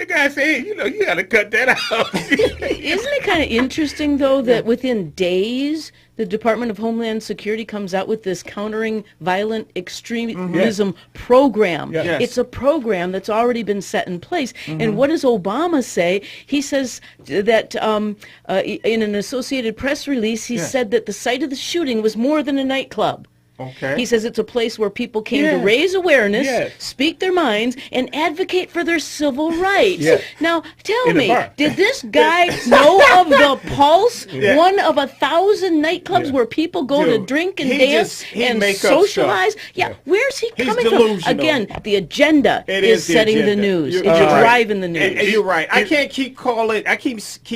the guy said, you know, you got to cut that out. Isn't it kind of interesting, though, that within days, the Department of Homeland Security comes out with this countering violent extremism program? Yes. It's a program that's already been set in place. And what does Obama say? He says that in an Associated Press release, he said that the site of the shooting was more than a nightclub. Okay. He says it's a place where people came to raise awareness, speak their minds, and advocate for their civil rights. Now, tell me, did this guy know of the Pulse, one of 1,000 nightclubs where people go to drink and dance and socialize? Where's he coming from? Again, the agenda is setting the news. It's driving the news. And you're right. I can't keep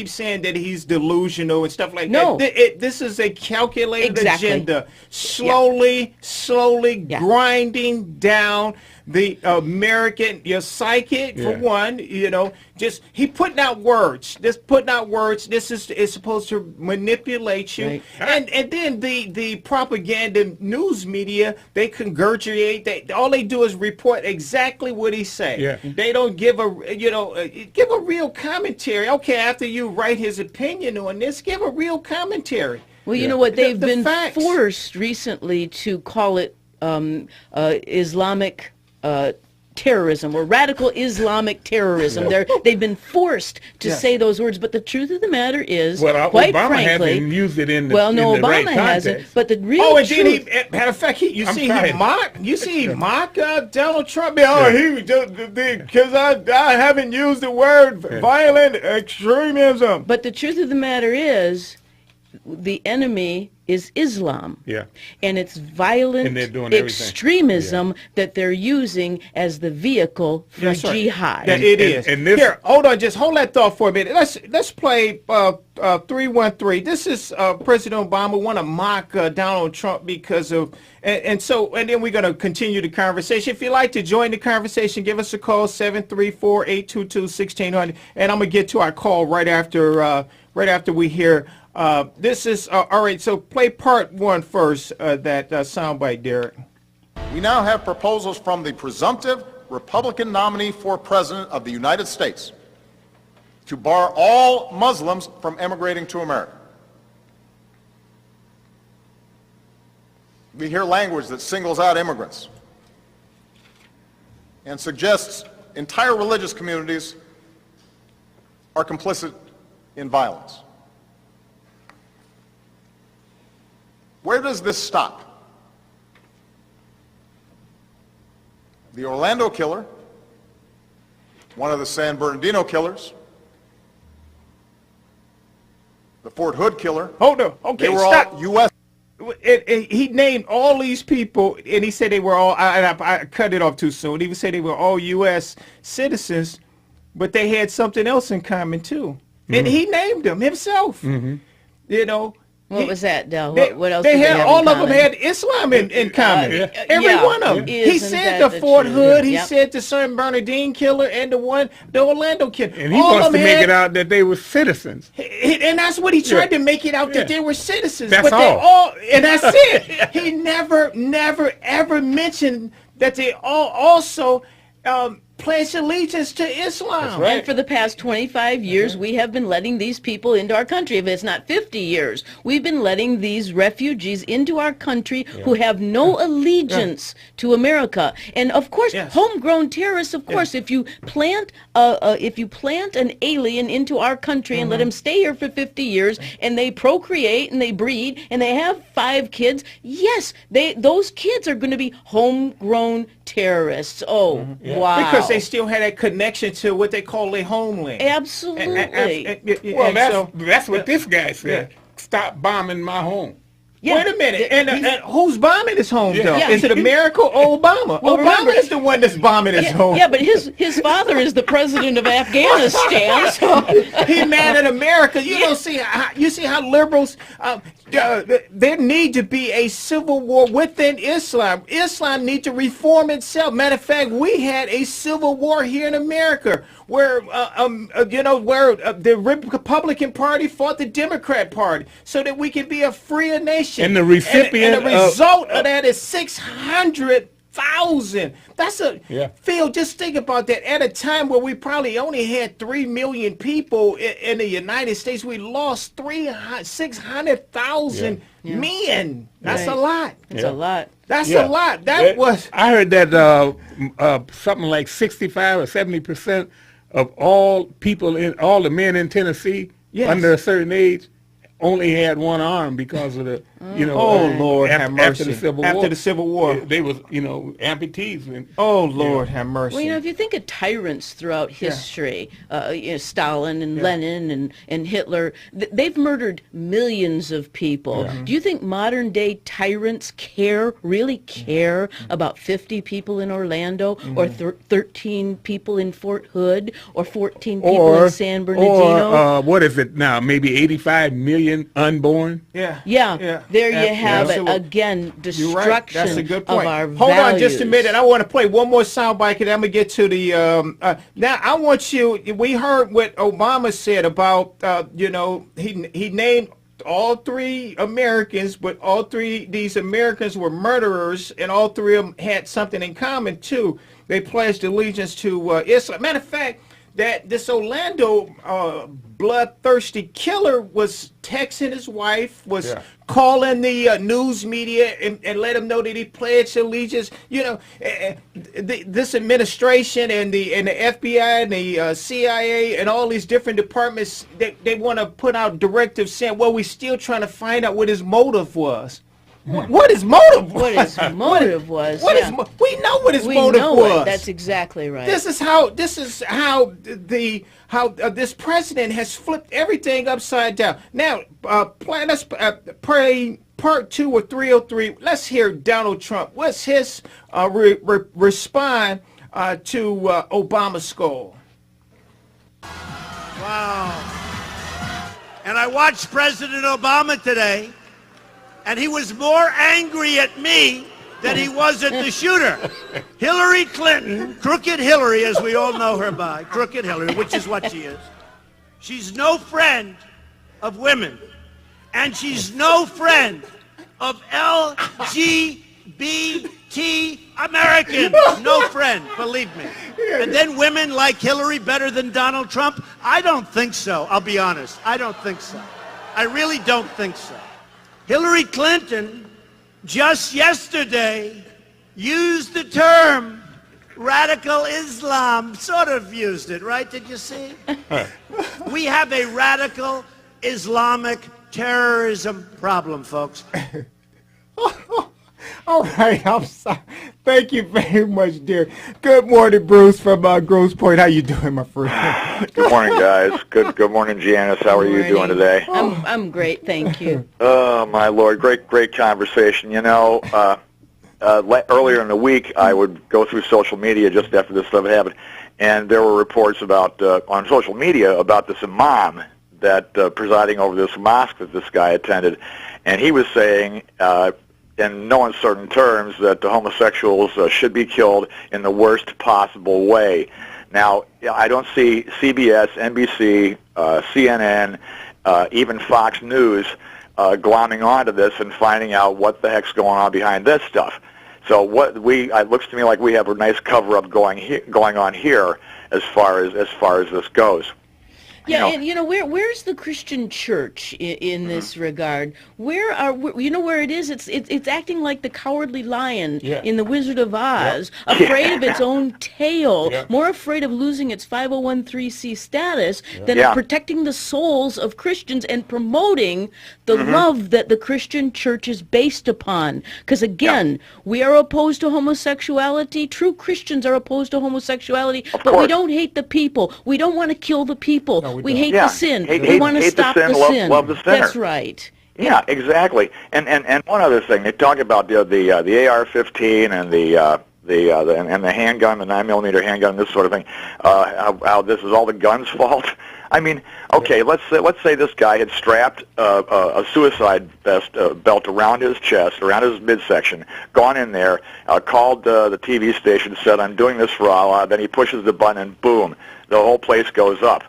saying that he's delusional and stuff like that. This is a calculated agenda. Slowly grinding down the American psychic for one. You know, just he putting out words. This is supposed to manipulate you, and then the propaganda news media, they congurgitate. All they do is report exactly what he say. They don't give a real commentary. Okay, after you write his opinion on this, give a real commentary. Well, you know what? They've been forced recently to call it Islamic terrorism or radical Islamic terrorism. They've been forced to say those words. But the truth of the matter is, quite Obama frankly, hasn't used it in the Obama right hasn't. context. But the real truth. Matter of fact, he mock Donald Trump. Because I haven't used the word violent extremism. But the truth of the matter is, the enemy is Islam. And it's violent extremism that they're using as the vehicle for jihad. It is. Here, hold on, just hold that thought for a minute. Let's play 313. This is President Obama want to mock Donald Trump because of and then we're going to continue the conversation. If you'd like to join the conversation, give us a call 734-822-1600, and I'm gonna get to our call right after we hear. This is all right. So play part one first. That soundbite, Derek. We now have proposals from the presumptive Republican nominee for President of the United States to bar all Muslims from emigrating to America. We hear language that singles out immigrants and suggests entire religious communities are complicit in violence. Where does this stop? The Orlando killer, one of the San Bernardino killers, the Fort Hood killer. Hold on. Okay, they were stop. all U.S. He named all these people, and he said they were all. I cut it off too soon. He said they were all U.S. citizens, but they had something else in common too, and he named them himself. You know. What was that, Del? What else? They had all of them had Islam in common. Every one of them. He said the Fort Hood. He said the San Bernardino killer and the Orlando killer. And he wants to make it out that they were citizens. And that's what he tried to make it out that they were citizens. That's but all. And that's it. He never, ever mentioned that they all also pledge allegiance to Islam. And for the past 25 years, we have been letting these people into our country. If it's not 50 years, we've been letting these refugees into our country who have no allegiance to America. And of course, homegrown terrorists. Of course, if you plant an alien into our country and let him stay here for 50 years, and they procreate and they breed and they have 5 kids, yes, those kids are going to be homegrown terrorists. Oh, wow. Because they still had that connection to what they call a homeland. Absolutely. Well, that's what this guy said. Stop bombing my home. Wait a minute. And who's bombing his home, though? Is it America or Obama? Well, Obama is the one that's bombing his home. Yeah, but his father is the president of Afghanistan. So. He mad at America. You see how liberals, there need to be a civil war within Islam. Islam needs to reform itself. Matter of fact, we had a civil war here in America where the Republican Party fought the Democrat Party so that we can be a freer nation. And the recipient and the result of that is 600 That's a Phil. Just think about that. At a time where we probably only had 3 million people in the United States, we lost 600,000 men. That's a lot. It's a lot. That's a lot. That was. I heard that something like 65 or 70% of all people all the men in Tennessee under a certain age only had one arm because of the, Lord have mercy. After the Civil War. After the Civil War. They was, amputees. And, Lord have mercy. Well, if you think of tyrants throughout history, Stalin and Lenin and Hitler, they've murdered millions of people. Do you think modern day tyrants really care about 50 people in Orlando or 13 people in Fort Hood or 14 people in San Bernardino? Or, what is it now, maybe 85 million unborn? There you have it. Again, destruction That's a good point. of our Hold values. on just a minute. I want to play one more soundbite, and I'm going to get to the... now, I want you... We heard what Obama said about, he named all 3 Americans, but all 3 these Americans were murderers, and all 3 of them had something in common, too. They pledged allegiance to Islam. Matter of fact, that this Orlando bloodthirsty killer was texting his wife, was calling the news media and let him know that he pledged allegiance. This administration and the FBI and the CIA and all these different departments, they want to put out directives saying, well, we're still trying to find out what his motive was. What his motive was? What his motive was? We know what his motive was. That's exactly right. This is how this president has flipped everything upside down. Now, let's play part 2 or 303. Let's hear Donald Trump. What's his response to Obama's skull? Wow. And I watched President Obama today, and he was more angry at me than he was at the shooter. Hillary Clinton, Crooked Hillary, as we all know her by, Crooked Hillary, which is what she is. She's no friend of women, and she's no friend of LGBT Americans. No friend, believe me. And then women like Hillary better than Donald Trump? I don't think so, I'll be honest. I don't think so. I really don't think so. Hillary Clinton just yesterday used the term radical Islam, sort of used it, right? Did you see? We have a radical Islamic terrorism problem, folks. All right, I'm sorry. Thank you very much, dear. Good morning, Bruce from Grosse Pointe. How you doing, my friend? Good morning, guys. Good morning, Janice. How are you doing today? I'm great, thank you. Oh, my Lord. Great conversation. Earlier in the week, I would go through social media just after this stuff happened, and there were reports about on social media about this imam that presiding over this mosque that this guy attended, and he was saying in no uncertain terms that the homosexuals should be killed in the worst possible way. Now, I don't see CBS, NBC, CNN, even Fox News glomming onto this and finding out what the heck's going on behind this stuff. So it looks to me like we have a nice cover-up going on here as far as this goes. Yeah, and where's the Christian church in this regard? Where it is? It's acting like the cowardly lion in The Wizard of Oz, afraid of its own tail, more afraid of losing its 501(c)(3) status than of protecting the souls of Christians and promoting the love that the Christian church is based upon. Because again, we are opposed to homosexuality. True Christians are opposed to homosexuality, but we don't hate the people. We don't want to kill the people. No, we hate the sin. We want to stop the sin. Love the sinner. That's right. Yeah, exactly. And one other thing, they talk about the AR-15 and the handgun, the 9mm handgun, this sort of thing. How this is all the gun's fault. I mean, okay, let's say this guy had strapped a suicide vest belt around his chest, around his midsection, gone in there, called the TV station, said, "I'm doing this for Allah." Then he pushes the button, and boom, the whole place goes up.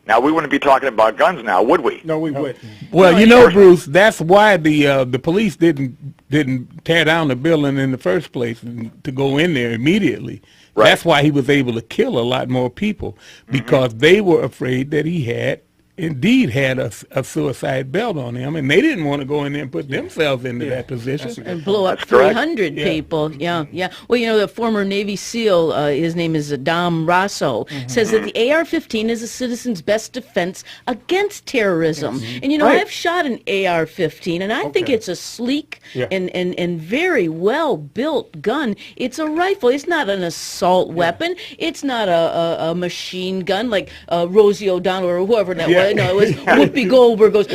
Now, we wouldn't be talking about guns now, would we? No, we wouldn't. Well, Bruce, that's why the police didn't didn't tear down the building in the first place and to go in there immediately. Right. That's why he was able to kill a lot more people, because they were afraid that he had indeed had a suicide belt on him, and they didn't want to go in there and put themselves into that position. And blow up That's correct. 300 people. Yeah. Well, you know, the former Navy SEAL, his name is Adam Rosso, says that the AR-15 is a citizen's best defense against terrorism. And, you know, I've shot an AR-15, and I think it's a sleek and very well-built gun. It's a rifle. It's not an assault weapon. It's not a machine gun like Rosie O'Donnell or whoever that was. No, it was Whoopi Goldberg goes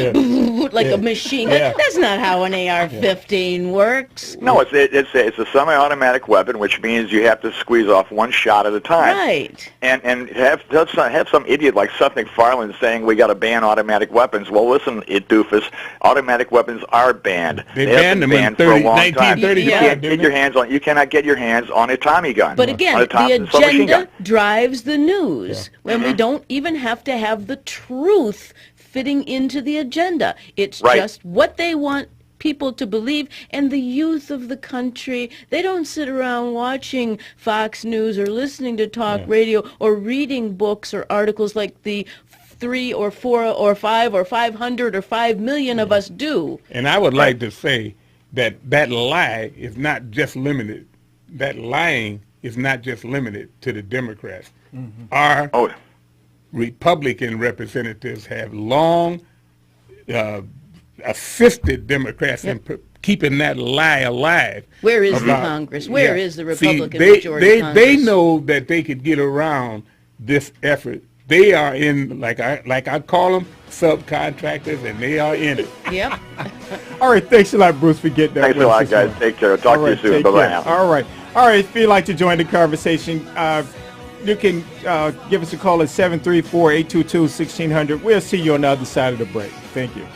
like a machine gun. That's not how an AR-15 works. No, it's a semi-automatic weapon, which means you have to squeeze off one shot at a time. Right. And have some idiot like Seth MacFarlane saying we got to ban automatic weapons. Well, listen, doofus, automatic weapons are banned. They banned them in 1935. You cannot get your hands on a Tommy gun. But again, the agenda drives the news when we don't even have to have the truth fitting into the agenda. It's just what they want people to believe, and the youth of the country, they don't sit around watching Fox News or listening to talk radio or reading books or articles like the 3 or 4 or 5 or 500 or 5 million of us do. And I would like to say that lie is not just limited. That lying is not just limited to the Democrats. Our Republican representatives have long assisted Democrats in keeping that lie alive. Where is the Congress? Where is the Republican majority Congress? They know that they could get around this effort. They are in, like I call them, subcontractors, and they are in it. Yep. All right, thanks a lot, Bruce, for getting that. Thanks a lot, guys. Take care. Talk to you soon. Bye-bye now. All right. If you'd like to join the conversation, you can give us a call at 734-822-1600. We'll see you on the other side of the break. Thank you.